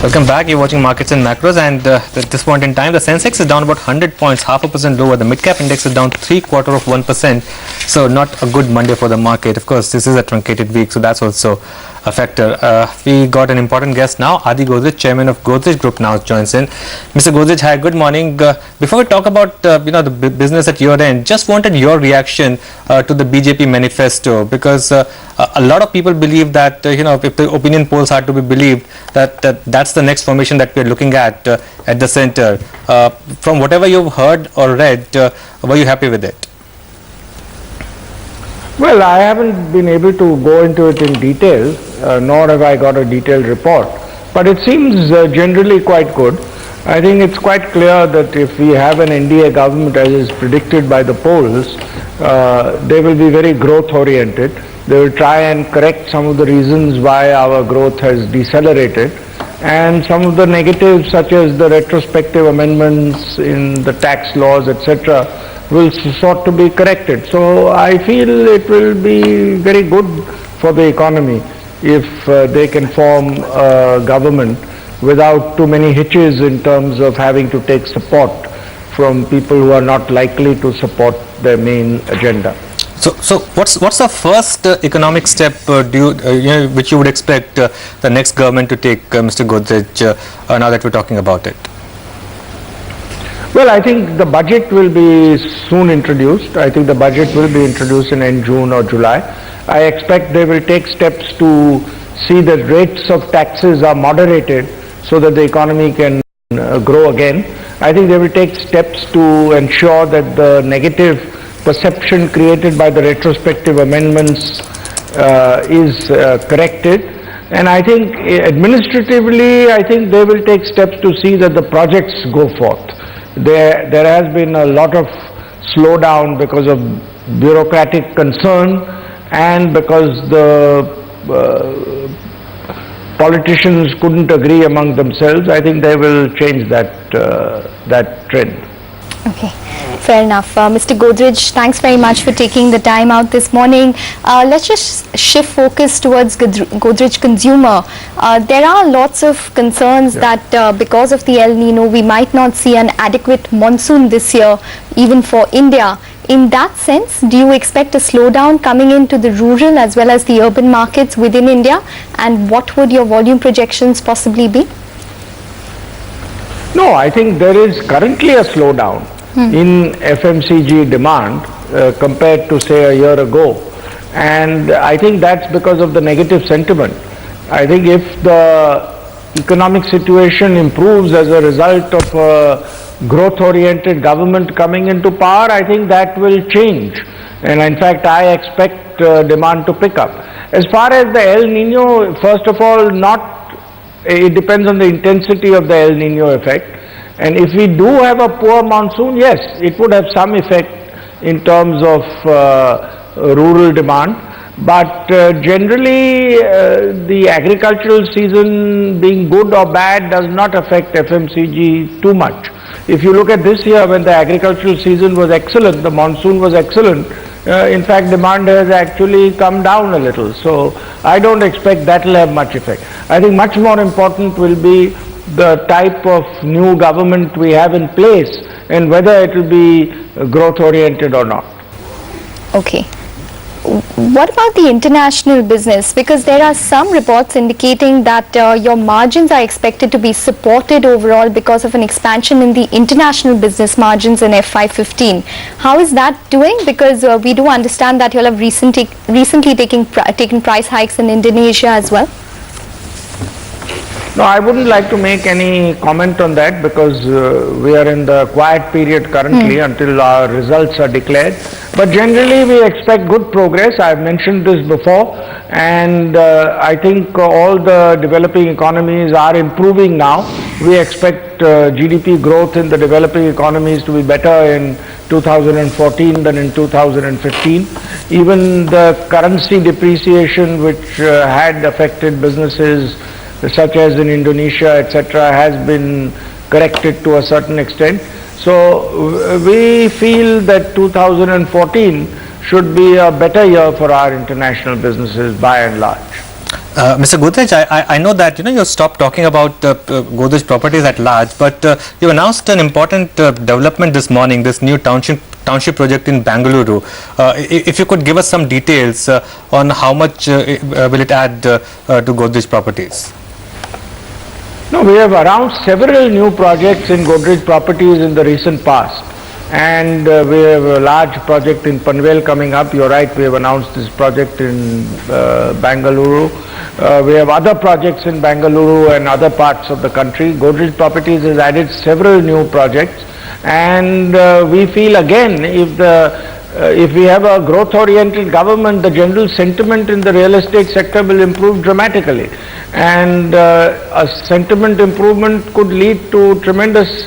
Welcome back. You're watching Markets and Macros, and at this point in time, the Sensex is down about 100 points, 0.5% lower. The mid-cap index is down 0.75%. So not a good Monday for the market. Of course, this is a truncated week, so that's also a factor. We got an important guest now. Adi Godrej, chairman of Godrej Group, now joins in. Mr. Godrej, hi. Good morning. Before we talk about the business at your end, just wanted your reaction to the BJP manifesto, because a lot of people believe that if the opinion polls are to be believed, that's the next formation that we're looking at the center. From whatever you've heard or read, were you happy with it? Well, I haven't been able to go into it in detail, nor have I got a detailed report, but it seems generally quite good. I think it's quite clear that if we have an NDA government as is predicted by the polls, they will be very growth oriented. They will try and correct some of the reasons why our growth has decelerated, and some of the negatives such as the retrospective amendments in the tax laws, etc., will sort to be corrected. So I feel it will be very good for the economy if they can form a government without too many hitches in terms of having to take support from people who are not likely to support their main agenda. So what's the first economic step which you would expect the next government to take, Mr. Godrej, now that we're talking about it? Well, I think the budget will be soon introduced. I think the budget will be introduced in end June or July. I expect they will take steps to see that rates of taxes are moderated so that the economy can grow again. I think they will take steps to ensure that the negative perception created by the retrospective amendments is corrected. And I think administratively, I think they will take steps to see that the projects go forth. There has been a lot of slowdown because of bureaucratic concern and because the politicians couldn't agree among themselves. I think they will change that trend. Okay, fair enough. Mr. Godrej, thanks very much for taking the time out this morning. Let's just shift focus towards Godrej Consumer. There are lots of concerns that because of the El Nino, we might not see an adequate monsoon this year, even for India. In that sense, do you expect a slowdown coming into the rural as well as the urban markets within India? And what would your volume projections possibly be? No, I think there is currently a slowdown in FMCG demand compared to, say, a year ago. And I think that's because of the negative sentiment. I think if the economic situation improves as a result of a growth-oriented government coming into power, I think that will change. And in fact, I expect demand to pick up. As far as the El Nino, first of all, it depends on the intensity of the El Nino effect. And if we do have a poor monsoon, yes, it would have some effect in terms of rural demand. But generally, the agricultural season being good or bad does not affect FMCG too much. If you look at this year, when the agricultural season was excellent, the monsoon was excellent, in fact, demand has actually come down a little. So I don't expect that will have much effect. I think much more important will be the type of new government we have in place and whether it will be growth oriented or not. Okay. What about the international business? Because there are some reports indicating that your margins are expected to be supported overall because of an expansion in the international business margins in FY15. How is that doing? Because we do understand that you all have recently taken price hikes in Indonesia as well. No, I wouldn't like to make any comment on that because we are in the quiet period currently until our results are declared. But generally we expect good progress. I've mentioned this before, and I think all the developing economies are improving now. We expect GDP growth in the developing economies to be better in 2014 than in 2015. Even the currency depreciation, which had affected businesses such as in Indonesia, etc., has been corrected to a certain extent. So we feel that 2014 should be a better year for our international businesses by and large. Mr. Godrej, I know that you stopped talking about Godrej Properties at large, but you announced an important development this morning, this new township project in Bengaluru. If you could give us some details on how much will it add to Godrej Properties? No, we have announced several new projects in Godrej Properties in the recent past. And we have a large project in Panvel coming up. You're right, we have announced this project in Bengaluru. We have other projects in Bengaluru and other parts of the country. Godrej Properties has added several new projects. And we feel again, if we have a growth-oriented government, the general sentiment in the real estate sector will improve dramatically. And a sentiment improvement could lead to tremendous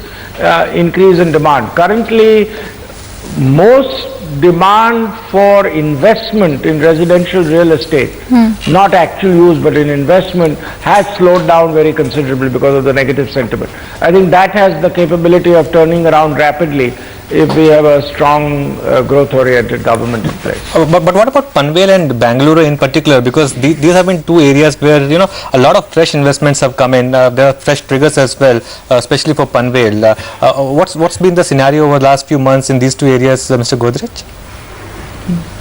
increase in demand. Currently, most demand for investment in residential real estate, not actual use but in investment, has slowed down very considerably because of the negative sentiment. I think that has the capability of turning around rapidly if we have a strong growth-oriented government in place. But what about Panvel and Bengaluru in particular? Because these have been two areas where a lot of fresh investments have come in. There are fresh triggers as well, especially for Panvel. What's been the scenario over the last few months in these two areas, Mr. Godrej?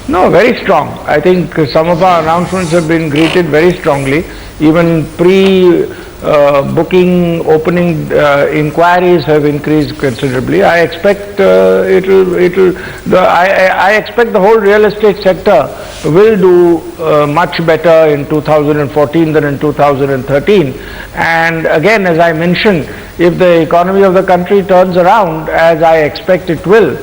No, very strong. I think some of our announcements have been greeted very strongly. Even booking opening inquiries have increased considerably. I expect I expect the whole real estate sector will do much better in 2014 than in 2013. And again, as I mentioned, if the economy of the country turns around, as I expect it will,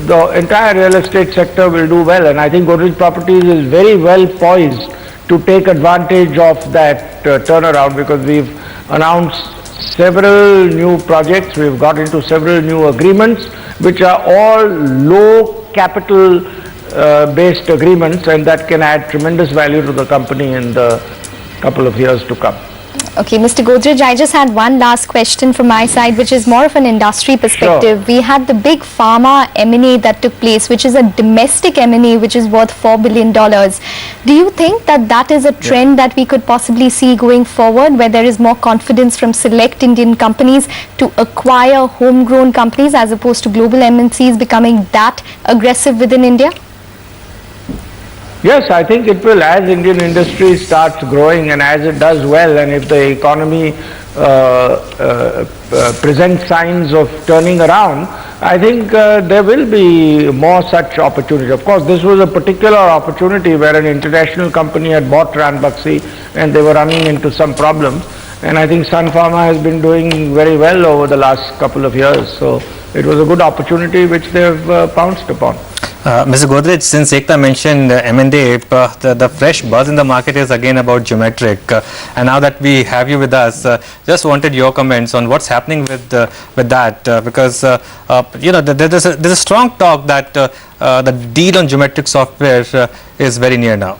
the entire real estate sector will do well. And I think Godrej Properties is very well poised to take advantage of that turnaround, because we've announced several new projects, we've got into several new agreements which are all low capital based agreements, and that can add tremendous value to the company in the couple of years to come. Okay, Mr. Godrej, I just had one last question from my side, which is more of an industry perspective. Sure. We had the big pharma M&A that took place, which is a domestic M&A, which is worth $4 billion. Do you think that that is a trend that we could possibly see going forward, where there is more confidence from select Indian companies to acquire homegrown companies as opposed to global MNCs becoming that aggressive within India? Yes, I think it will, as Indian industry starts growing and as it does well, and if the economy presents signs of turning around, I think there will be more such opportunities. Of course, this was a particular opportunity where an international company had bought Ranbaxy and they were running into some problems. And I think Sun Pharma has been doing very well over the last couple of years. So it was a good opportunity which they have pounced upon. Mr. Godrej, since Ekta mentioned M&A, the fresh buzz in the market is again about Geometric. And now that we have you with us, just wanted your comments on what's happening with that, because there's a strong talk that the deal on Geometric Software is very near now.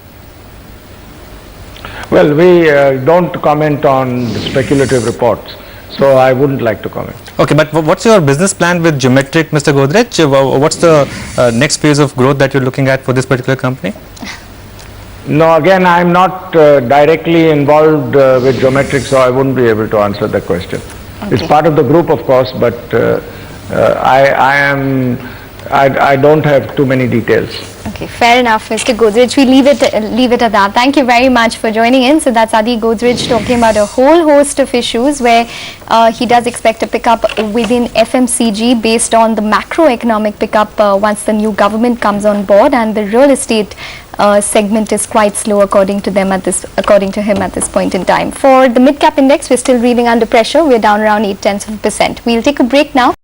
Well, we don't comment on speculative reports, so I wouldn't like to comment. Okay, but what's your business plan with Geometric, Mr. Godrej? What's the next phase of growth that you're looking at for this particular company? No, again, I'm not directly involved with Geometric, so I wouldn't be able to answer that question. Okay. It's part of the group, of course, but I don't have too many details. Okay, fair enough, Mr. Godrej. We leave it at that. Thank you very much for joining in. So that's Adi Godrej talking about a whole host of issues where he does expect a pickup within FMCG based on the macroeconomic pickup once the new government comes on board, and the real estate segment is quite slow according to him at this point in time. For the mid-cap index, we're still reeling under pressure. We're down around 0.8%. We'll take a break now.